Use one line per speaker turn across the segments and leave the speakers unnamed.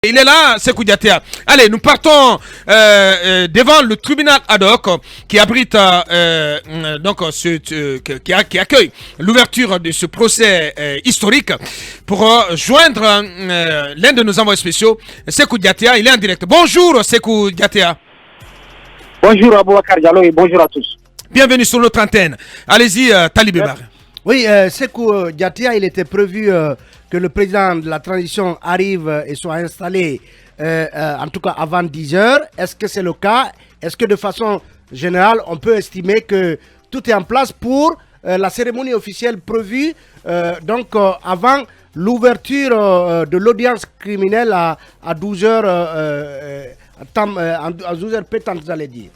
Il est là, Sékou Diatta. Allez, nous partons devant le tribunal ad hoc qui abrite qui accueille l'ouverture de ce procès historique pour joindre l'un de nos envoyés spéciaux, Sékou Diatta. Il est en direct. Bonjour Sékou Diatta.
Bonjour Aboubacar Diallo et bonjour à tous.
Bienvenue sur notre antenne. Allez-y, Talibé Bar.
Oui, Sékou Diatta, il était prévu que le président de la transition arrive et soit installé, en tout cas avant 10 heures. Est-ce que c'est le cas? Est-ce que de façon générale, on peut estimer que tout est en place pour la cérémonie officielle prévue avant l'ouverture de l'audience criminelle à 12 heures, à 12 heures pétantes, vous allez dire?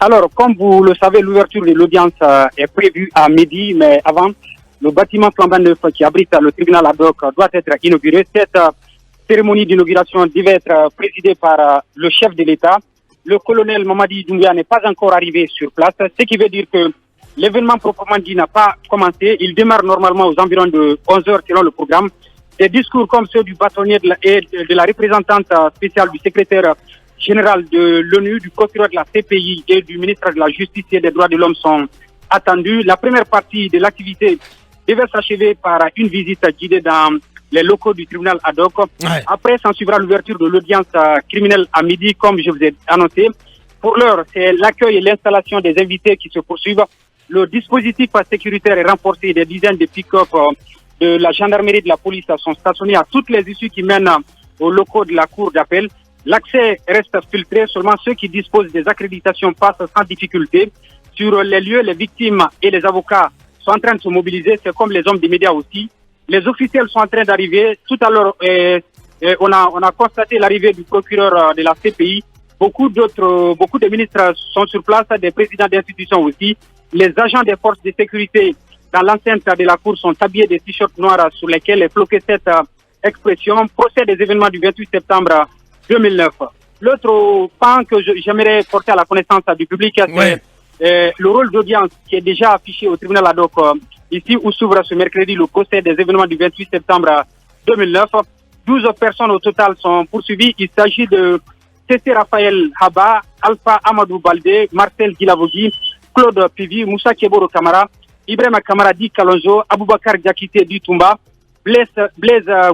Alors, comme vous le savez, l'ouverture de l'audience est prévue à midi, mais avant, le bâtiment flambant neuf qui abrite le tribunal ad hoc doit être inauguré. Cette cérémonie d'inauguration devait être présidée par le chef de l'État. Le colonel Mamadi Doumbouya n'est pas encore arrivé sur place, ce qui veut dire que l'événement proprement dit n'a pas commencé. Il démarre normalement aux environs de 11 heures selon le programme. Des discours comme ceux du bâtonnier et de la représentante spéciale du secrétaire général de l'ONU, du procureur de la CPI et du ministre de la Justice et des Droits de l'Homme sont attendus. La première partie de l'activité devait s'achever par une visite guidée dans les locaux du tribunal ad hoc. Ouais. Après, s'en suivra l'ouverture de l'audience criminelle à midi, comme je vous ai annoncé. Pour l'heure, c'est l'accueil et l'installation des invités qui se poursuivent. Le dispositif sécuritaire est renforcé. Des dizaines de pick-up de la gendarmerie et de la police sont stationnés à toutes les issues qui mènent aux locaux de la cour d'appel. L'accès reste filtré. Seulement ceux qui disposent des accréditations passent sans difficulté. Sur les lieux, les victimes et les avocats sont en train de se mobiliser. C'est comme les hommes des médias aussi. Les officiels sont en train d'arriver. Tout à l'heure, on a constaté l'arrivée du procureur de la CPI. Beaucoup de ministres sont sur place, des présidents d'institutions aussi. Les agents des forces de sécurité dans l'enceinte de la cour sont habillés de t-shirts noirs sur lesquels est floquée cette expression. Procès des événements du 28 septembre 2009. L'autre pan que j'aimerais porter à la connaissance du public, c'est le rôle d'audience qui est déjà affiché au tribunal ad hoc ici où s'ouvre ce mercredi le procès des événements du 28 septembre 2009. 12 personnes au total sont poursuivies. Il s'agit de C.C. Raphaël Haba, Alpha Amadou Baldé, Marcel Guilavogui, Claude Pivi, Moussa Keboro Kamara, Ibrahim Kamara Di Kalonjo, Aboubakar Diakité Di Toumba, Blaise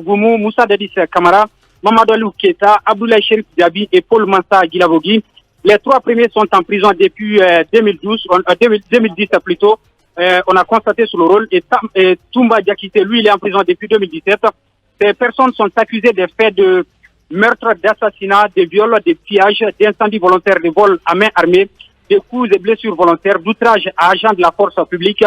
Goumou, Moussa Dadis Kamara, Mamadou Alou Keita, Abdoulaye Cherif Diaby et Paul Mansa Guilavogui. Les trois premiers sont en prison depuis 2010 plutôt. On a constaté sur le rôle. Et Toumba Diakité, lui, il est en prison depuis 2017. Ces personnes sont accusées des faits de meurtre, d'assassinat, de viol, de pillage, d'incendie volontaire, de vol à main armée, de coups et blessures volontaires, d'outrage à agents de la force publique,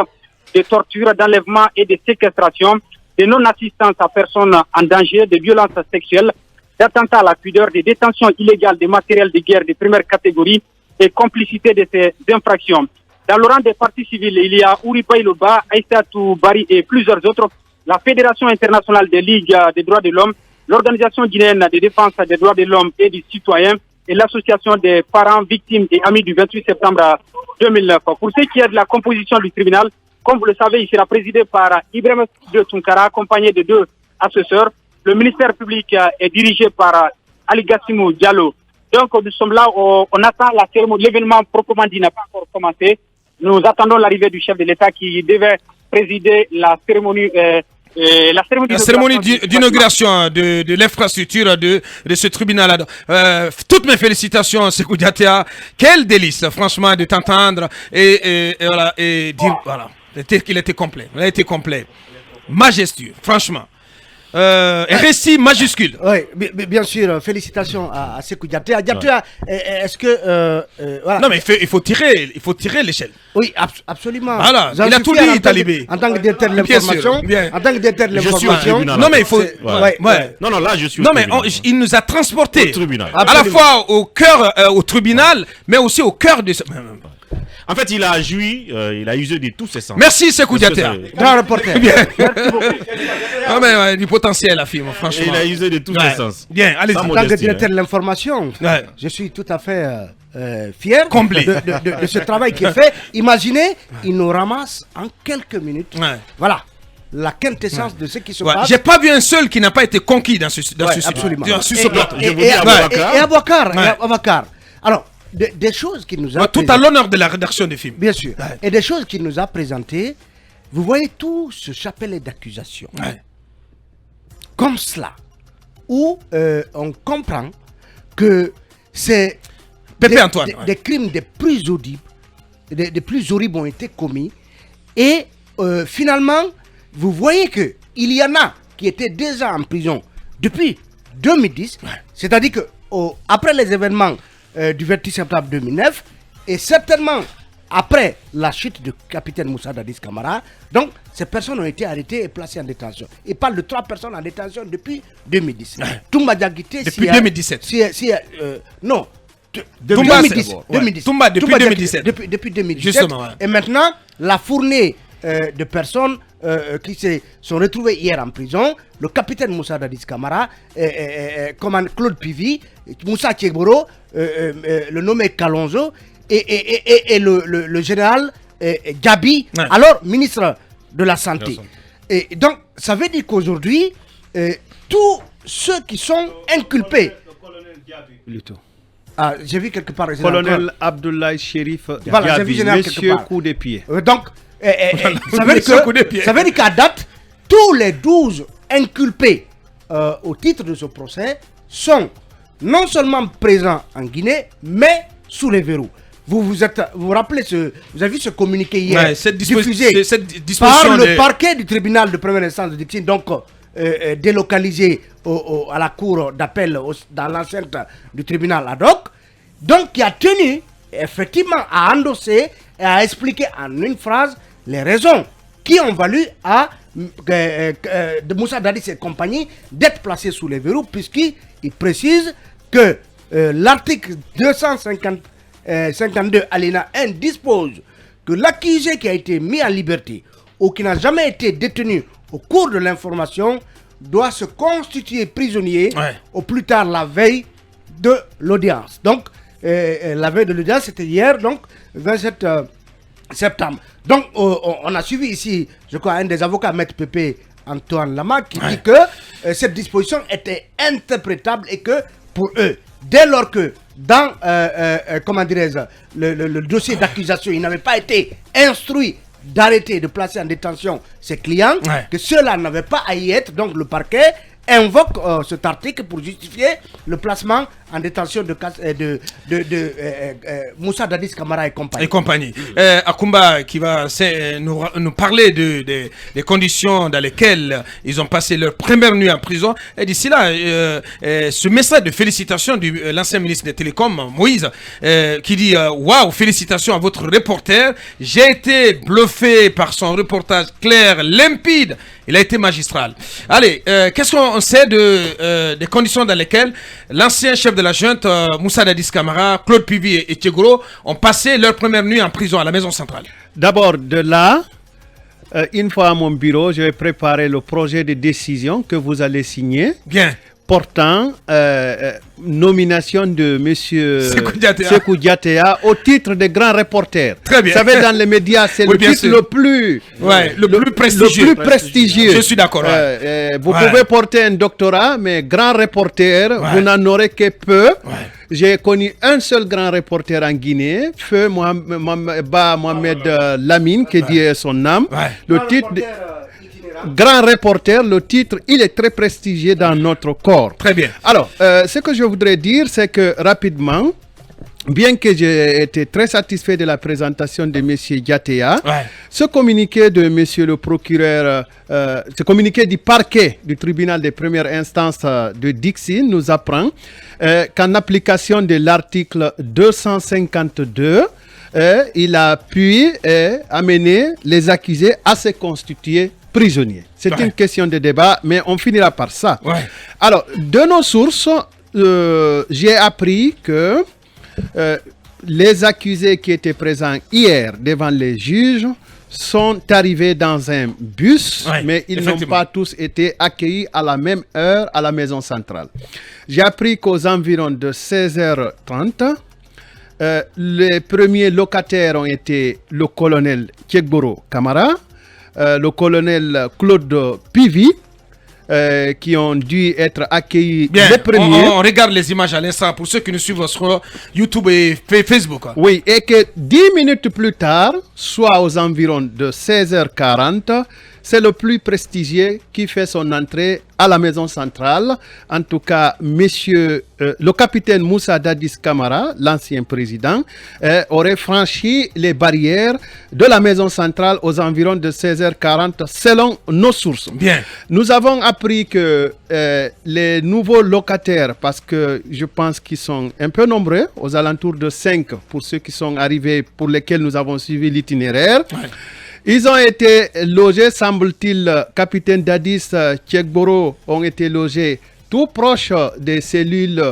de torture, d'enlèvement et de séquestration, de non-assistance à personnes en danger, de violences sexuelles, d'attentats à la pudeur, de détention illégale de matériel de guerre de première catégorie et complicité de ces infractions. Dans le rang des partis civils, il y a Ouripa Iloba, Aïssatou Bari et plusieurs autres. La Fédération internationale des ligues des droits de l'homme, l'Organisation guinéenne de défense des droits de l'homme et des citoyens et l'Association des parents, victimes et amis du 28 septembre 2009. Pour ce qui est de la composition du tribunal, comme vous le savez, il sera présidé par Ibrahim de Tunkara, accompagné de 2 assesseurs. Le ministère public est dirigé par Ali Gassimou Diallo. Donc nous sommes là, on attend la cérémonie. L'événement proprement dit n'a pas encore commencé. Nous attendons l'arrivée du chef de l'État qui devait présider la cérémonie. La
cérémonie d'inauguration de l'infrastructure de ce tribunal. Toutes mes félicitations, Sékou Diatta. Quel délice, franchement, de t'entendre et dire voilà, qu'il était complet. Il a été complet, majestueux, franchement. Un récit majuscule.
Oui, bien sûr. Félicitations à Sékou Diatta. Diatta, est-ce que
voilà. Non, mais il faut tirer l'échelle.
Oui, absolument.
Voilà, il a tout dit, Talibé.
En tant que directeur de l'information. En tant que directeur de l'information.
Non, mais il faut.
Non, là, je suis.
Non, mais il nous a transportés
au tribunal.
À la fois au cœur, au tribunal, mais aussi au cœur de.
En fait, il a joui, il a usé de tous ses sens.
Merci, Sékou Diatta.
Grand reporter.
Bien. Ah, mais du potentiel, la fille, franchement.
Et il a usé de tous ses sens.
Bien, allez-y.
En tant que directeur de l'information, je suis tout à fait fier de ce travail qui est fait. Imaginez, il nous ramasse en quelques minutes. Voilà. la quintessence de ce qui se
Ouais,
passe.
j'ai pas vu un seul qui n'a pas été conquis dans ce
Ouais,
studio.
absolument.
Sur ce plateau.
Je vous dis Aboubacar.
Et Aboubacar. Alors, des choses qu'il nous a
Tout à l'honneur de la rédaction des films.
bien sûr,
Ouais.
et des choses qu'il nous a présentées, vous voyez tout ce chapelet d'accusations.
Ouais.
Comme cela, où on comprend que c'est
Pépé Antoine, ouais.
des crimes des plus audibles, des plus horribles ont été commis. Et finalement, vous voyez qu'il y en a qui étaient déjà en prison depuis 2010, c'est-à-dire que après les événements du 28 septembre 2009, et certainement après la chute du capitaine Moussa Dadis Camara, donc ces personnes ont été arrêtées et placées en détention. Il parle de 3 personnes en détention depuis 2010. Toumba Diakité,
Depuis 2017.
Non.
Toumba,
2010,
c'est bon, ouais.
2010.
Toumba, depuis
Toumba Diakité,
2017.
Depuis 2017.
Justement, ouais.
Et maintenant, la fournée de personnes qui se sont retrouvées hier en prison, le capitaine Moussa Dadis Camara, Claude Pivi, Moussa Tchegboro, le nommé Kalonzo, et le général Gabi,
Ouais.
alors ministre de la Santé. Et donc, ça veut dire qu'aujourd'hui, tous ceux qui sont inculpés.
Plutôt.
Ah, j'ai vu quelque part.
Colonel Abdoulaye Chérif
Voilà, j'ai vu
Diaby,
général quelque
monsieur
part.
coup de pied.
Donc, ça veut
Monsieur coup de pied.
dire qu'à date, tous les 12 inculpés au titre de ce procès sont non seulement présents en Guinée, mais sous les verrous. Vous vous rappelez, vous avez vu ce communiqué hier,
Ouais, cette
diffusé
disposition
par le
de-
parquet du tribunal de première instance de Dixine, donc délocalisé à la cour d'appel dans l'enceinte du tribunal ad hoc, donc qui a tenu effectivement à endosser et à expliquer en une phrase les raisons qui ont valu à de Moussa Dadis et compagnie d'être placés sous les verrous, puisqu'il précise que l'article 252 alinéa 1 dispose que l'accusé qui a été mis en liberté ou qui n'a jamais été détenu au cours de l'information doit se constituer prisonnier au plus tard la veille de l'audience. Donc, la veille de l'audience, c'était hier, donc 27 septembre. Donc, on a suivi ici, je crois, un des avocats, Maître Pépé Antoine Lama, qui dit que cette disposition était interprétable et que pour eux, dès lors que dans comment dirais-je, le dossier d'accusation, il n'avait pas été instruit d'arrêter et de placer en détention ses clients, que ceux-là n'avaient pas à y être, donc le parquet invoque cet article pour justifier le placement en détention de Moussa Dadis Camara et compagnie.
Akumba qui va nous parler des conditions dans lesquelles ils ont passé leur première nuit en prison. Et d'ici là, ce message de félicitations de l'ancien ministre des Télécoms, Moïse, qui dit waouh, félicitations à votre reporter. J'ai été bluffé par son reportage clair, limpide. Il a été magistral. Allez, qu'est-ce qu'on sait des conditions dans lesquelles l'ancien chef de la junte, Moussa Dadis Camara, Claude Pivi et Tchegoro ont passé leur première nuit en prison à la maison centrale?
D'abord, de là, une fois à mon bureau, je vais préparer le projet de décision que vous allez signer.
Bien.
Portant nomination de M. Sékou Diatéa au titre de grand reporter.
Très bien.
Vous savez, dans les médias, c'est le titre le plus prestigieux.
Le plus prestigieux. Je suis d'accord.
Vous pouvez porter un doctorat, mais grand reporter, vous n'en aurez que peu. J'ai connu un seul grand reporter en Guinée, Feu Mohamed Lamine, qui dit son âme. Le titre de grand reporter, le titre, il est très prestigieux dans notre corps.
Très bien.
Alors, ce que je voudrais dire, c'est que rapidement, bien que j'ai été très satisfait de la présentation de M. Diatéa, ce communiqué de M. le procureur, ce communiqué du parquet du tribunal de première instance de Dixie nous apprend qu'en application de l'article 252, il a pu amener les accusés à se constituer prisonniers. C'est une question de débat, mais on finira par ça. Alors, de nos sources, j'ai appris que les accusés qui étaient présents hier devant les juges sont arrivés dans un bus, mais ils n'ont pas tous été accueillis à la même heure à la maison centrale. J'ai appris qu'aux environs de 16h30, les premiers locataires ont été le colonel Tchegboro Camara, le colonel Claude Pivy, qui ont dû être accueillis les premiers.
On regarde les images à l'instant pour ceux qui nous suivent sur YouTube et Facebook.
Oui, et que 10 minutes plus tard, soit aux environs de 16h40, c'est le plus prestigieux qui fait son entrée à la maison centrale. En tout cas, le capitaine Moussa Dadis Camara, l'ancien président, aurait franchi les barrières de la maison centrale aux environs de 16h40 selon nos sources.
Bien.
Nous avons appris que les nouveaux locataires, parce que je pense qu'ils sont un peu nombreux, aux alentours de 5 pour ceux qui sont arrivés, pour lesquels nous avons suivi l'itinéraire. Ouais. Ils ont été logés, semble-t-il, capitaine Dadis Tchekboro ont été logés tout proche des cellules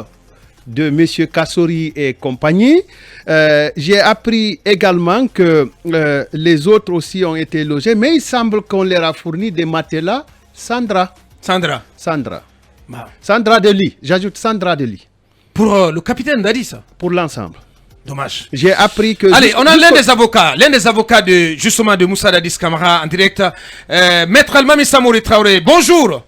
de M. Kassori et compagnie. J'ai appris également que les autres aussi ont été logés, mais il semble qu'on leur a fourni des matelas Sandra.
Bah.
Sandra de lit, j'ajoute Sandra de lit.
Pour le capitaine Dadis.
Pour l'ensemble.
Dommage.
J'ai appris que...
Allez, on a l'un des avocats de Moussa Dadis Camara en direct. Maître Almami Samouri Traoré, bonjour.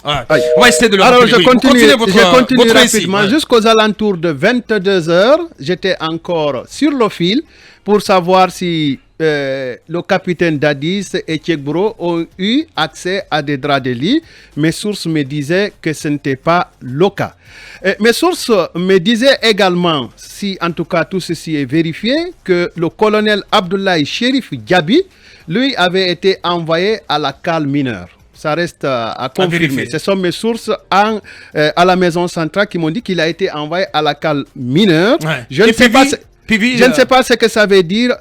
Ouais. On va essayer de le
Alors,
rappeler.
je continue
votre
rapidement.
récit.
Jusqu'aux alentours de 22h, j'étais encore sur le fil pour savoir si le capitaine Dadis et Tchekboro ont eu accès à des draps de lit. Mes sources me disaient que ce n'était pas le cas. Mes sources me disaient également, si en tout cas tout ceci est vérifié, que le colonel Abdoulaye Chérif Diaby, lui, avait été envoyé à la cale mineure. Ça reste à confirmer. Ce sont mes sources à la maison centrale qui m'ont dit qu'il a été envoyé à la cale mineure. Ouais. Je ne sais pas ce que ça veut dire.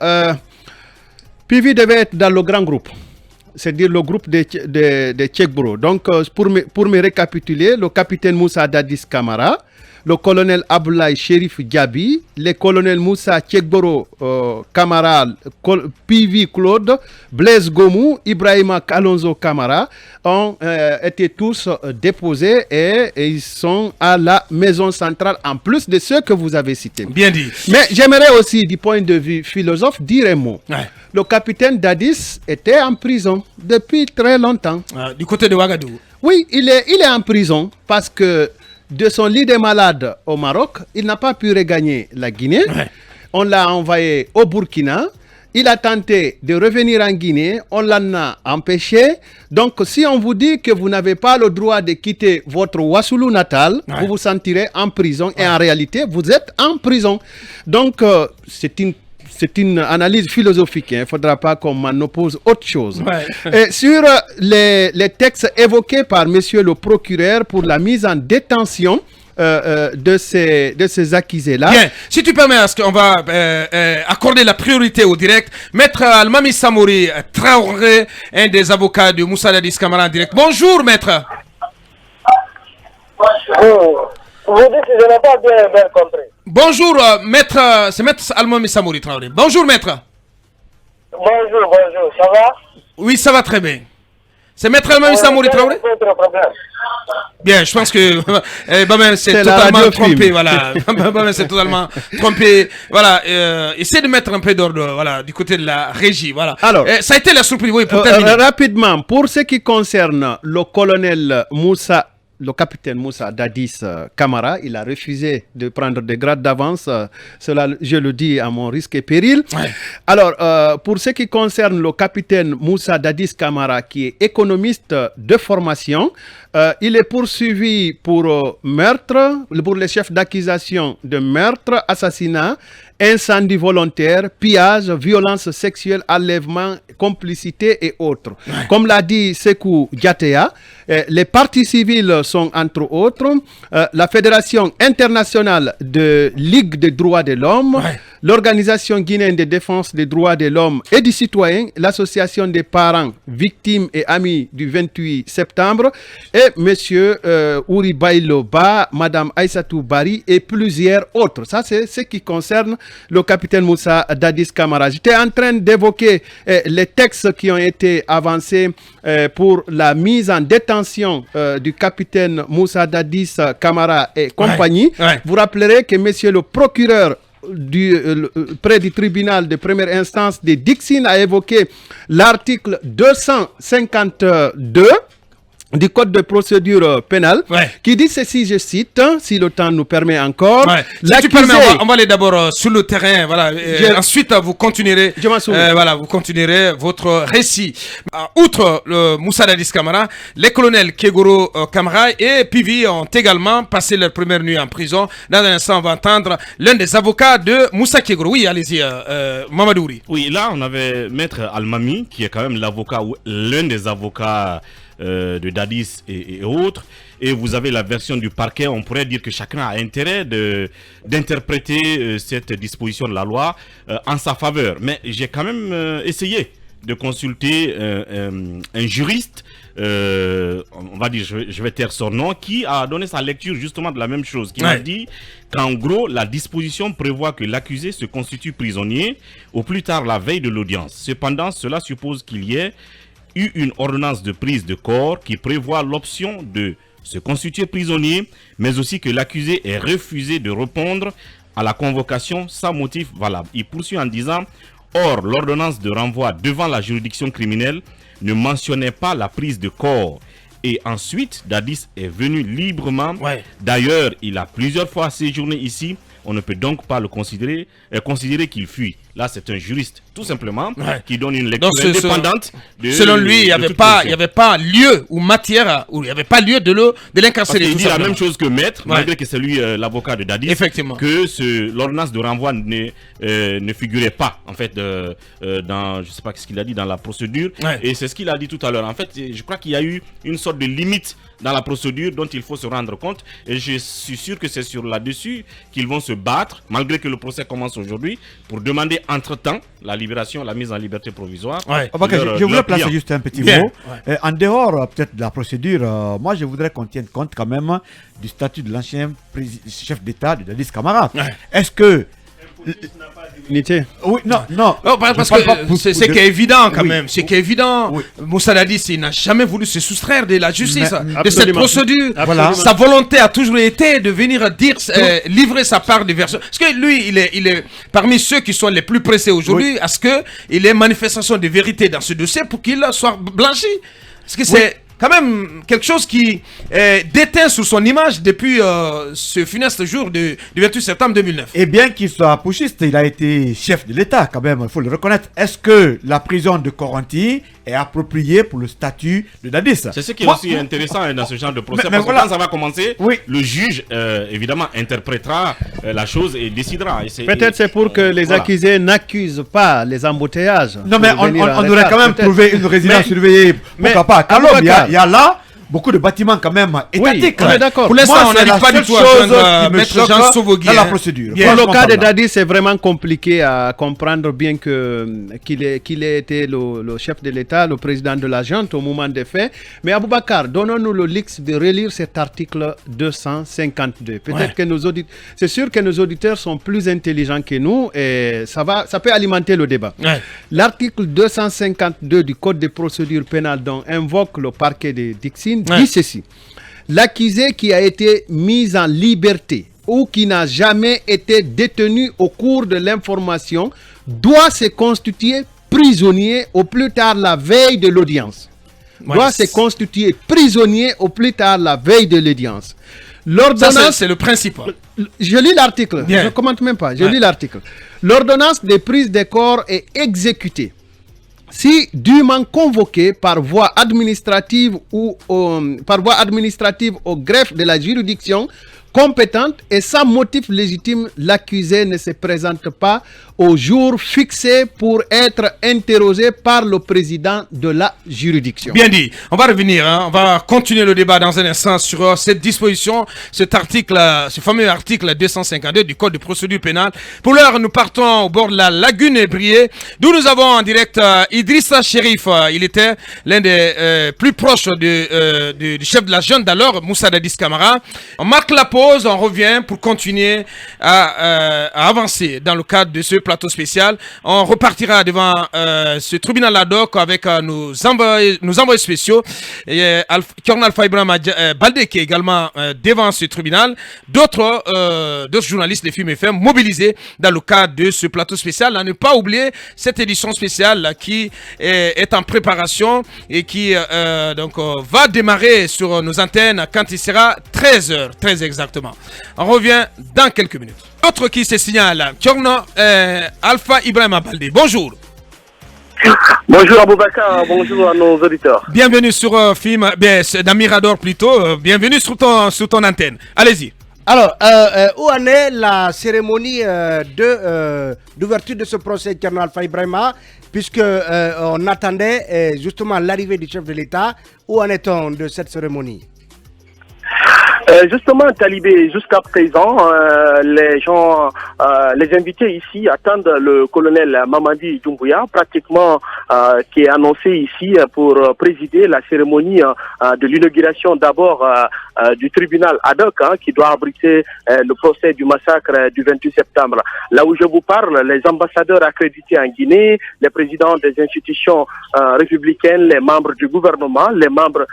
Pivy devait être dans le grand groupe, c'est-à-dire le groupe de Tchekboro. Donc, pour me récapituler, le capitaine Moussa Dadis Camara, le colonel Abdoulaye Chérif Diaby, le colonel Moussa Tchekboro Camara, Pivy Claude, Blaise Gomou, Ibrahima Kalonzo Camara ont été tous déposés et ils sont à la maison centrale en plus de ceux que vous avez cités.
Bien dit.
Mais j'aimerais aussi, du point de vue philosophe, dire un mot. Ouais. Le capitaine Dadis était en prison depuis très longtemps.
Du côté de Ouagadougou.
Oui, il est en prison parce que de son lit de malade au Maroc, il n'a pas pu regagner la Guinée. Ouais. On l'a envoyé au Burkina. Il a tenté de revenir en Guinée. On l'en a empêché. Donc, si on vous dit que vous n'avez pas le droit de quitter votre Ouassoulou natal, ouais, vous vous sentirez en prison. Ouais. Et en réalité, vous êtes en prison. Donc, c'est une analyse philosophique. Il ne faudra pas qu'on m'en oppose autre chose. Ouais. Sur les textes évoqués par monsieur le procureur pour la mise en détention de ces accusés-là.
Bien, si tu permets, on va accorder la priorité au direct. Maître Almami Samouri Traoré, un des avocats de Moussa Dadis Camara en direct. Bonjour, maître.
Vous dites que je n'ai pas bien compris.
Bonjour, maître, c'est maître Almami Samouri Traoré. Bonjour, maître.
Bonjour, ça va? Oui,
ça va très bien. C'est maître Almami Samouri Traoré? Bien, je pense que Bamen s'est totalement trompé, voilà. Bamen s'est totalement trompé, voilà. Essaie de mettre un peu d'ordre, voilà, du côté de la régie, voilà.
Alors,
ça a été la surprise, oui, pour terminer.
Rapidement, pour ce qui concerne le colonel Moussa, le capitaine Moussa Dadis Camara, il a refusé de prendre des grades d'avance. Cela, je le dis à mon risque et péril. Ouais. Alors, pour ce qui concerne le capitaine Moussa Dadis Camara, qui est économiste de formation, il est poursuivi pour meurtre, pour les chefs d'accusation de meurtre, assassinat, incendie volontaire, pillage, violence sexuelle, enlèvement, complicité et autres. Ouais. Comme l'a dit Sekou Diatea, les parties civiles sont entre autres la Fédération internationale de Ligue des droits de l'homme, ouais, l'Organisation guinéenne de défense des droits de l'homme et du citoyen, l'Association des parents, victimes et amis du 28 septembre, et monsieur Ouri Bailo Ba, madame Aïssatou Bari et plusieurs autres. Ça, c'est ce qui concerne le capitaine Moussa Dadis Camara. J'étais en train d'évoquer les textes qui ont été avancés pour la mise en détention du capitaine Moussa Dadis Camara et compagnie. Ouais, ouais. Vous rappellerez que monsieur le procureur près du tribunal de première instance de Dixine a évoqué l'article 252 du code de procédure pénale qui dit ceci, je cite, si le temps nous permet encore.
Si tu permets, on va aller d'abord sur le terrain, voilà. Ensuite, vous continuerez, vous continuerez votre récit. Outre le Moussa Dadis Camara, les colonels Kegoro Kamara et Pivi ont également passé leur première nuit en prison. Dans un instant, on va entendre l'un des avocats de Moussa Kegoro. Oui, allez-y, Mamadouri.
Oui, là, on avait Maître Almami, qui est quand même l'avocat ou l'un des avocats de Dadis et autres, et vous avez la version du parquet. On pourrait dire que chacun a intérêt d'interpréter cette disposition de la loi en sa faveur, mais j'ai quand même essayé de consulter un juriste, on va dire, je vais taire son nom, qui a donné sa lecture justement de la même chose, qui m'a dit qu'en gros la disposition prévoit que l'accusé se constitue prisonnier au plus tard la veille de l'audience. Cependant, cela suppose qu'il y ait eu une ordonnance de prise de corps qui prévoit l'option de se constituer prisonnier, mais aussi que l'accusé ait refusé de répondre à la convocation sans motif valable. Il poursuit en disant: or, l'ordonnance de renvoi devant la juridiction criminelle ne mentionnait pas la prise de corps. Et ensuite, Dadis est venu librement. D'ailleurs, il a plusieurs fois séjourné ici. On ne peut donc pas le considérer qu'il fuit. Là, c'est un juriste, tout simplement, qui donne une lecture indépendante.
Selon lui, il n'y avait pas lieu ou matière, ou il n'y avait pas lieu de l'incarcérer.
Il dit la même chose que Maître, malgré que c'est lui l'avocat de Dadis.
Effectivement.
Que l'ordonnance de renvoi ne figurait pas, en fait, dans, je ne sais pas ce qu'il a dit, dans la procédure. Et c'est ce qu'il a dit tout à l'heure. En fait, je crois qu'il y a eu une sorte de limite dans la procédure dont il faut se rendre compte. Et je suis sûr que c'est sur là-dessus qu'ils vont se battre, malgré que le procès commence aujourd'hui, pour demander entre-temps la libération, la mise en liberté provisoire.
Je voudrais placer juste un petit mot. En dehors peut-être de la procédure, moi je voudrais qu'on tienne compte quand même du statut de l'ancien chef d'État de Dadis Camara. Est-ce que
oui,
non.
Parce que c'est évident quand même. C'est évident. Moussa Dadis, il n'a jamais voulu se soustraire de la justice, de cette procédure. Sa volonté a toujours été de venir dire, livrer sa part de version. Parce que lui, il est parmi ceux qui sont les plus pressés aujourd'hui à ce qu'il y ait manifestation de vérité dans ce dossier pour qu'il soit blanchi. Parce que c'est quand même quelque chose qui déteint sur son image depuis ce funeste jour du 28 septembre 2009.
Et bien qu'il soit putschiste, il a été chef de l'État quand même, il faut le reconnaître. Est-ce que la prison de Coronti est appropriée pour le statut de Dadis?
C'est ce qui est aussi intéressant dans ce genre de procès, parce que quand ça va commencer, le juge évidemment interprétera la chose et décidera.
Peut-être c'est pour que les accusés n'accusent pas les embouteillages.
Non mais on aurait quand même trouvé une résidence surveillée, pourquoi pas. Alors il y a là beaucoup de bâtiments quand même étatiques.
Oui, d'accord.
Pour l'instant, on n'arrive pas du tout à joindre Maître Jean Sauvogui
dans la procédure.
Pour le cas de Dadis, c'est vraiment compliqué à comprendre, bien qu'il ait été le chef de l'État, le président de la junte au moment des faits. Mais Aboubacar, donnons-nous le luxe de relire cet article 252. Peut-être que c'est sûr que nos auditeurs sont plus intelligents que nous et ça peut alimenter le débat. L'article 252 du Code de procédure pénale dont invoque le parquet de Dixine dit ceci: l'accusé qui a été mis en liberté ou qui n'a jamais été détenu au cours de l'information doit se constituer prisonnier au plus tard la veille de l'audience. Doit se constituer prisonnier au plus tard la veille de l'audience. L'ordonnance,
c'est le principe.
Je lis l'article, je ne commente même pas, je lis l'article. L'ordonnance de prise de corps est exécutée si dûment convoqué par voie administrative ou au greffe de la juridiction compétente et sans motif légitime, l'accusé ne se présente pas au jour fixé pour être interrogé par le président de la juridiction.
Bien dit. On va revenir, on va continuer le débat dans un instant sur cette disposition, cet article, ce fameux article 252 du Code de procédure pénale. Pour l'heure, nous partons au bord de la lagune Ébrié, d'où nous avons en direct Idrissa Chérif. Il était l'un des plus proches du chef de la junte d'alors, Moussa Dadis Camara. On marque la pause. pause, on revient pour continuer à avancer dans le cadre de ce plateau spécial. On repartira devant ce tribunal ad hoc avec nos envoyés spéciaux. Colonel Alpha Ibrahima Baldé qui est également devant ce tribunal. D'autres journalistes de Film FM mobilisés dans le cadre de ce plateau spécial. À ne pas oublier cette édition spéciale qui est en préparation et qui va démarrer sur nos antennes quand il sera 13h, très exactement. On revient dans quelques minutes. Autre qui se signale, Colonel Alpha Ibrahima Baldé. Bonjour.
Bonjour Aboubakar, bonjour à nos auditeurs.
Bienvenue sur Film, dans Mirador plutôt. Bienvenue sur ton antenne. Allez-y.
Alors, où en est la cérémonie d'ouverture de ce procès, Colonel Alpha Ibrahima, puisque on attendait justement l'arrivée du chef de l'État. Où en est-on de cette cérémonie?
Justement, Talibé, jusqu'à présent, les gens, les invités ici attendent le colonel Mamadi Doumbouya, pratiquement qui est annoncé ici pour présider la cérémonie de l'inauguration d'abord du tribunal ad hoc qui doit abriter le procès du massacre du 28 septembre. Là où je vous parle, les ambassadeurs accrédités en Guinée, les présidents des institutions républicaines, les membres du gouvernement, les membres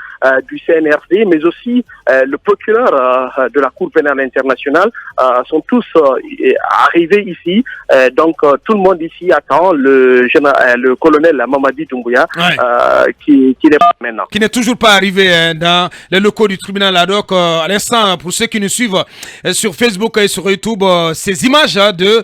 du CNRD, mais aussi le procureur de la Cour pénale internationale sont tous arrivés ici. Donc tout le monde ici attend le colonel Mamadi Doumbouya qui n'est pas maintenant.
Qui n'est toujours pas arrivé dans les locaux du tribunal ad hoc. À l'instant, pour ceux qui nous suivent sur Facebook et sur YouTube, ces images de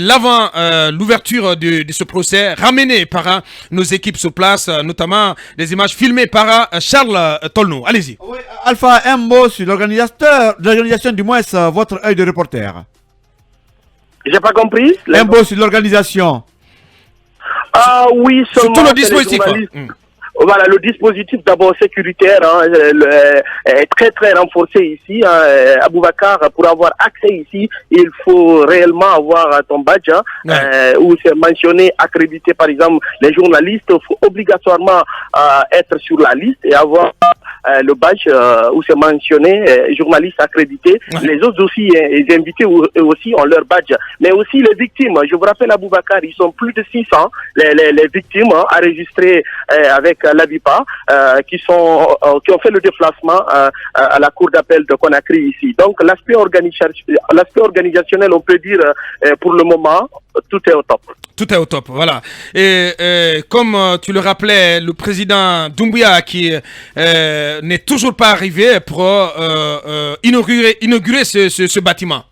l'avant l'ouverture de ce procès ramenées par nos équipes sur place, notamment des images filmées par Charles Tolno. Allez-y.
Oui, Alpha, un mot sur l'organisation, du moins votre œil de reporter.
J'ai pas compris.
Un mot sur l'organisation.
Ah oui, seulement
surtout le dispositif.
Voilà, le dispositif d'abord sécuritaire est très très renforcé ici. Aboubakar, pour avoir accès ici, il faut réellement avoir ton badge où c'est mentionné, accrédité par exemple les journalistes. Il faut obligatoirement être sur la liste et avoir le badge où c'est mentionné journalistes accrédités. Les autres aussi, les invités aussi ont leur badge. Mais aussi les victimes. Je vous rappelle Aboubakar, ils sont plus de 600 les victimes enregistrées avec l'AVIPA qui ont fait le déplacement à la cour d'appel de Conakry ici. Donc l'aspect organisationnel, on peut dire pour le moment, tout est au top.
Tout est au top, voilà. Et comme tu le rappelais, le président Doumbouya qui n'est toujours pas arrivé pour inaugurer ce bâtiment.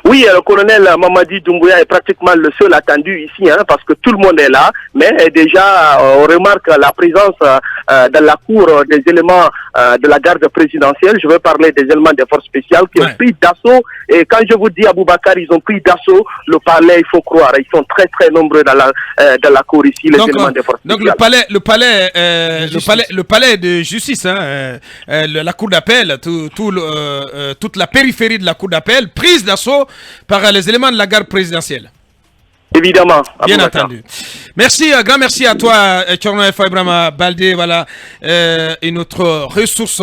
Oui, le colonel Mamadi Doumbouya est pratiquement le seul attendu ici, parce que tout le monde est là, mais déjà on remarque la présence dans la cour des éléments de la garde présidentielle. Je veux parler des éléments des forces spéciales qui ont pris d'assaut, et quand je vous dis Aboubakar, ils ont pris d'assaut le palais, il faut croire, ils sont très très nombreux dans la cour ici, les éléments des forces spéciales.
Donc le palais de justice, la cour d'appel, toute la périphérie de la cour d'appel, prise d'assaut par les éléments de la garde présidentielle.
Évidemment.
Bien entendu. Merci, grand merci à toi, Colonel Alpha Ibrahima Baldé, voilà, et notre ressource,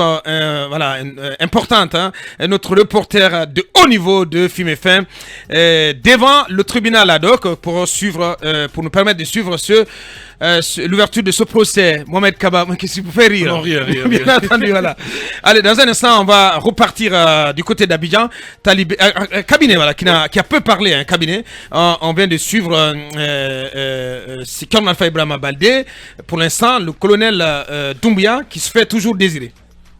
importante, notre reporter de haut niveau de Film FM, devant le tribunal ad hoc pour nous permettre de suivre l'ouverture de ce procès. Mohamed Kaba, qu'est-ce qui vous fait rire?
Non, rien.
Bien entendu, voilà. Allez, dans un instant, on va repartir du côté d'Abidjan. Cabinet, voilà, qui a peu parlé, cabinet. On vient de suivre c'est Colonel Alpha Ibrahima Baldé. Pour l'instant, le colonel Doumbouya qui se fait toujours désirer.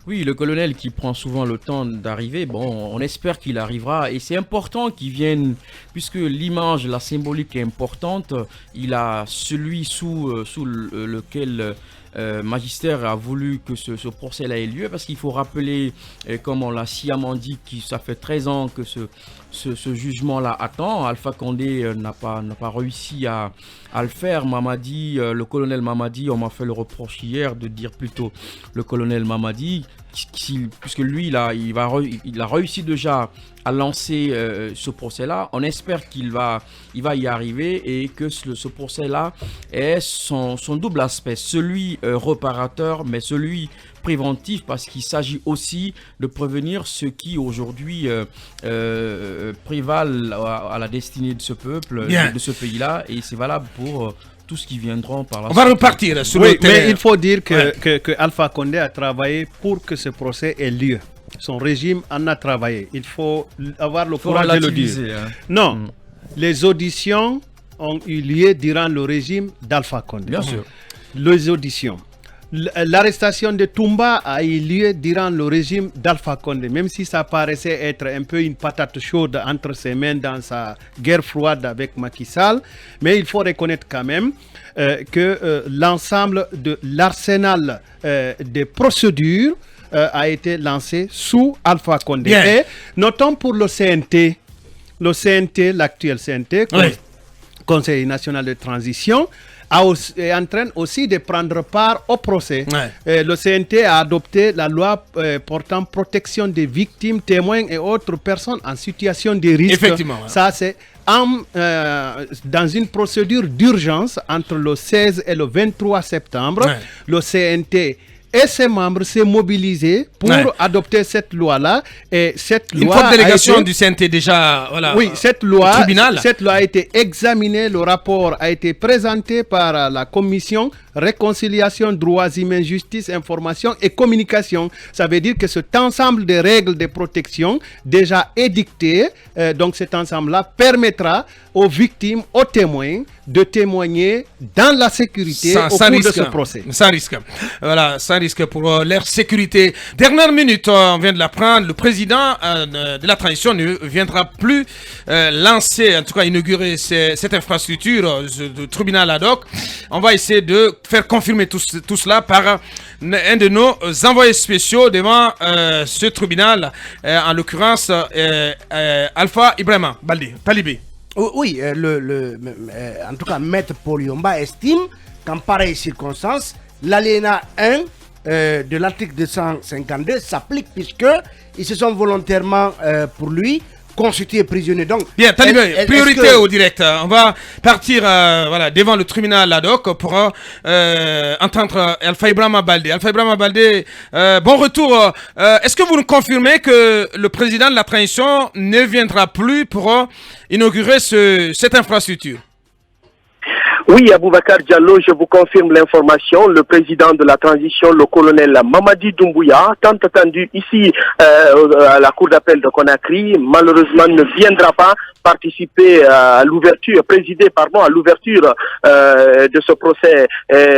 Oui, le colonel qui prend souvent le temps d'arriver, bon, on espère qu'il arrivera et c'est important qu'il vienne puisque l'image, la symbolique est importante. Il a celui sous lequel magistère a voulu que ce procès-là ait lieu parce qu'il faut rappeler, comme on l'a sciemment dit, que ça fait 13 ans que ce jugement-là attend. Alpha Condé n'a pas réussi à le faire. Mamadi, le colonel Mamadi, on m'a fait le reproche hier de dire plutôt le colonel Mamadi. puisque lui, il a réussi déjà à lancer ce procès-là. On espère qu'il va y arriver et que ce procès-là ait son double aspect, celui réparateur, mais celui préventif, parce qu'il s'agit aussi de prévenir ce qui aujourd'hui prévalent à la destinée de ce peuple, de ce pays-là, et c'est valable pour tous ceux qui viendront par la suite.
On va repartir sur le terrain.
Mais il faut dire que Alpha Condé a travaillé pour que ce procès ait lieu. Son régime en a travaillé. Il faut avoir le courage de le dire.
Hein.
Non, les auditions ont eu lieu durant le régime d'Alpha Condé.
Bien sûr.
Les auditions. L'arrestation de Toumba a eu lieu durant le régime d'Alpha Condé, même si ça paraissait être un peu une patate chaude entre ses mains dans sa guerre froide avec Macky Sall. Mais il faut reconnaître quand même que l'ensemble de l'arsenal des procédures a été lancé sous Alpha Condé.
Bien.
Et notons pour le CNT, l'actuel CNT, Conseil national de transition, est en train aussi de prendre part au procès. Le CNT a adopté la loi portant protection des victimes, témoins et autres personnes en situation de risque.
Effectivement.
Ça, c'est dans une procédure d'urgence entre le 16 et le 23 septembre. Le CNT et ses membres s'est mobilisé pour adopter cette loi-là. Et cette loi,
une fois délégation du CNT déjà, voilà.
Oui, cette loi a été examinée, le rapport a été présenté par la commission réconciliation, droits humains, justice, information et communication. Ça veut dire que cet ensemble de règles de protection déjà édictées, donc cet ensemble-là permettra aux victimes, aux témoins de témoigner dans la sécurité au cours de ce procès.
Sans risque. Voilà, sans risque pour leur sécurité. Dernière minute, on vient de l'apprendre, le président de la transition ne viendra plus lancer, en tout cas inaugurer cette infrastructure de tribunal ad hoc. On va essayer de faire confirmer tout cela par un de nos envoyés spéciaux devant ce tribunal, en l'occurrence Alpha Ibrahima Baldé, Talibé.
Oui, en tout cas, Maître Paul Yomba estime qu'en pareille circonstance, l'alinéa 1 de l'article 252 s'applique puisqu'ils se sont volontairement, pour lui, constitués prisonniers. Donc,
bien, Talibé, priorité au direct. On va partir devant le tribunal ad hoc pour entendre Alpha Ibrahima Baldé. Alpha Ibrahima Baldé, bon retour. Est-ce que vous nous confirmez que le président de la transition ne viendra plus pour inaugurer cette infrastructure?
Oui, Aboubacar Diallo, je vous confirme l'information. Le président de la transition, le colonel Mamadi Doumbouya, tant attendu ici à la cour d'appel de Conakry, malheureusement ne viendra pas participer à l'ouverture, à l'ouverture de ce procès,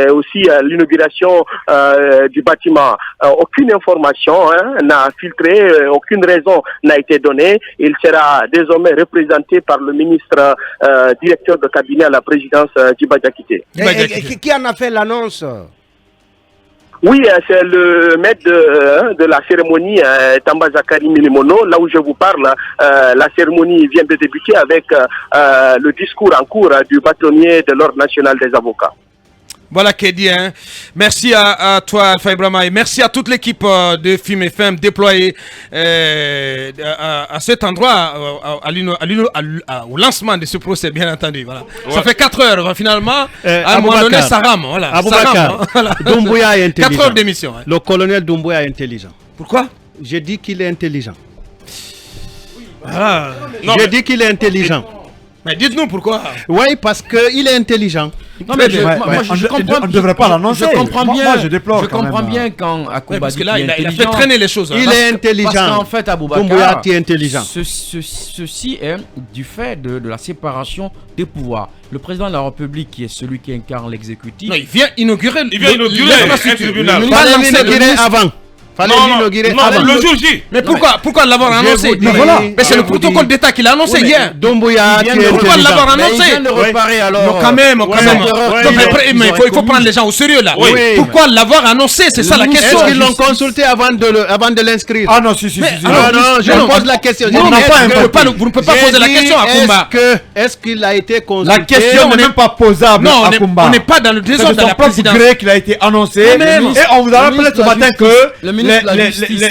aussi à l'inauguration du bâtiment. Aucune information n'a filtré, aucune raison n'a été donnée. Il sera désormais représenté par le ministre directeur de cabinet à la présidence Djiba Diakité.
Qui en a fait l'annonce?
Oui, c'est le maître de la cérémonie, Tamba Zakari Milimono. Là où je vous parle, la cérémonie vient de débuter avec le discours en cours du bâtonnier de l'Ordre national des avocats.
Voilà qui est dit. Hein. Merci à toi, Alpha Ibrahima, et merci à toute l'équipe de Film FM déployée à cet endroit, au lancement de ce procès, bien entendu. Voilà. Ouais. Ça fait 4 heures, finalement. À un moment donné, ça rame. Voilà.
Aboubacar, voilà. Doumbouya est intelligent.
4 heures d'émission. Hein.
Le colonel Doumbouya est intelligent.
Pourquoi?
J'ai dit qu'il est intelligent.
Ah,
j'ai dit qu'il est intelligent.
Mais dites-nous pourquoi.
Oui, parce qu'il est intelligent.
Non, mais je comprends.
On ne devrait pas l'annoncer.
Je comprends bien.
Moi, je déplore.
Je comprends bien quand Akouba
parce que là, il a fait traîner les choses.
Il est intelligent.
Parce qu'en fait,
Doumbouya est intelligent.
Ceci est du fait de la séparation des pouvoirs. Le président de la République, qui est celui qui incarne l'exécutif.
Non, il vient inaugurer. Il vient inaugurer un tribunal.
Il va l'inaugurer avant.
Non, le jour J. Mais pourquoi l'avoir annoncé? Mais c'est le protocole d'État qui l'a annoncé hier.
Doumbouya,
pourquoi l'avoir annoncé?
Il vient de reparer alors.
Non, quand même. Mais il faut prendre les gens au sérieux là. Pourquoi l'avoir annoncé? C'est ça la question.
Est-ce qu'ils l'ont consulté avant de l'inscrire?
Ah non, si.
Non, je pose la question.
Vous ne pouvez pas poser la question à Koumba.
Est-ce qu'il a été consulté?
La question n'est même pas posable à Koumba.
On n'est pas dans le désordre de la présidence.
C'est de son propre gré qu'il a été annoncé. Et on vous a rappelé ce matin que
ministre de la Justice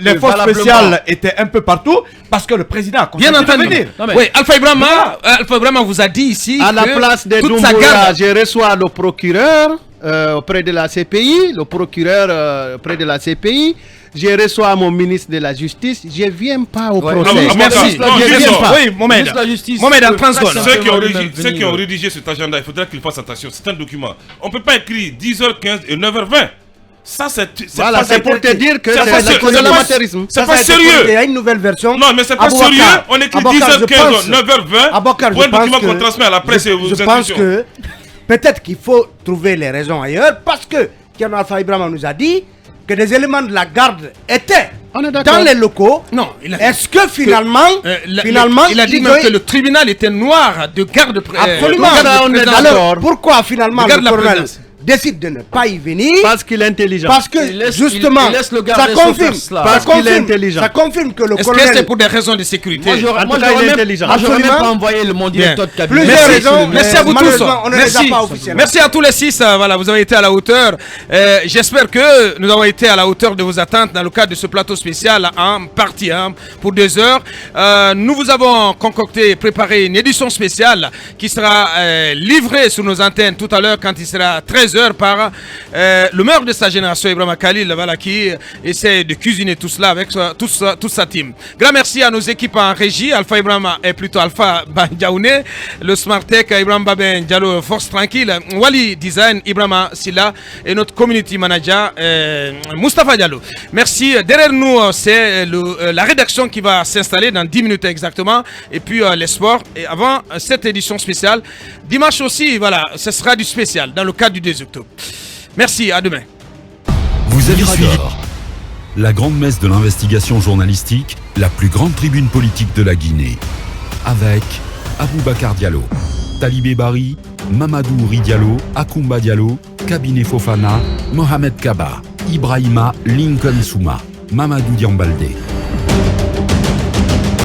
les forces
valablement-
spéciales étaient un peu partout parce que le président a
Bien
continué de
entendu.
venir.
Non, mais-
Oui, Alpha Ibrahima vous a dit ici
À la
que
place de
toute sa
Doumbouya,
garde.
je reçois le procureur auprès de la CPI, le procureur auprès de la CPI. Je reçois mon ministre de la Justice. Je ne viens pas au procès.
Merci.
Non,
Je
je
viens
sors.
pas. Oui,
Le
Mohamed.
ministre de la Justice
Mohamed, en
peut
30 secondes.
très
Ceux qui, ont
simplement
rédigé,
lui-même
ceux qui ont
venir.
rédigé cet agenda, il faudrait qu'ils fassent attention. C'est un document. On ne peut pas écrire 10h15 et 9h20. Ça, c'est
Voilà,
pas
c'est pour te dire que
c'est
c'est
pas
de
sérieux.
l'amateurisme.
C'est
Ça
pas
a été
sérieux.
corrigé. Il y a une nouvelle version.
Non, mais c'est pas
Aboubacar,
sérieux. On écrit
Aboubacar,
10h15,
je pense-
9h20
Aboubacar,
pour un
je pense
document qu'on
que-
transmet à la presse et aux
Je pense
institutions.
que peut-être qu'il faut trouver les raisons ailleurs parce que Kiano Alpha Ibrahima nous a dit que des éléments de la garde étaient
On est d'accord.
dans les locaux.
Non, il a
Est-ce que finalement,
il a dit
ils
même
ont-
que le tribunal était noir de garde.
Absolument.
de garde
Ça, on est
présidentielle.
d'accord.
Alors, pourquoi finalement
Regarde
le
la
colonel
présidence.
décide de ne pas y venir?
Parce qu'il est intelligent.
Parce que
Il laisse-
justement,
il laisse le garde
ça
des sceaux
confirme,
faire cela.
Parce qu'il est intelligent.
ça confirme que le
Est-ce que
colonel.
c'est pour des raisons de sécurité?
Moi, j'aurais
En tout cas, il est intelligent.
même
Absolument.
pas envoyé mon directeur de cabinet.
Plusieurs
Merci.
raisons.
Merci à vous tous.
Malheureusement, on ne les a
Merci.
pas officiellement.
Merci à tous les 6. Voilà, vous avez été à la hauteur. J'espère que nous avons été à la hauteur de vos attentes dans le cadre de ce plateau spécial en partie pour 2 heures. Nous vous avons concocté et préparé une édition spéciale qui sera livrée sur nos antennes tout à l'heure quand il sera 13h par le meilleur de sa génération, Ibrahima Khalil, voilà, qui essaie de cuisiner tout cela avec toute sa team. Grand merci à nos équipes en régie, Alpha Ibrahima et plutôt Alpha Banjaoune, le Smart Tech, Ibrahim Baben Diallo, Force Tranquille, Wali Design, Ibrahima Silla et notre community manager, Mustafa Diallo. Merci. Derrière nous, c'est la rédaction qui va s'installer dans 10 minutes exactement. Et puis les sports. Et avant cette édition spéciale, dimanche aussi, voilà, ce sera du spécial dans le cadre du 2 octobre. Merci, à demain.
Vous avez suivi la grande messe de l'investigation journalistique, la plus grande tribune politique de la Guinée. Avec Aboubacar Diallo, Talibé Bari, Mamadou Ouri Diallo, Akoumba Diallo, Kabinet Fofana, Mohamed Kaba, Ibrahima Lincoln Souma, Mamadou Diambalde.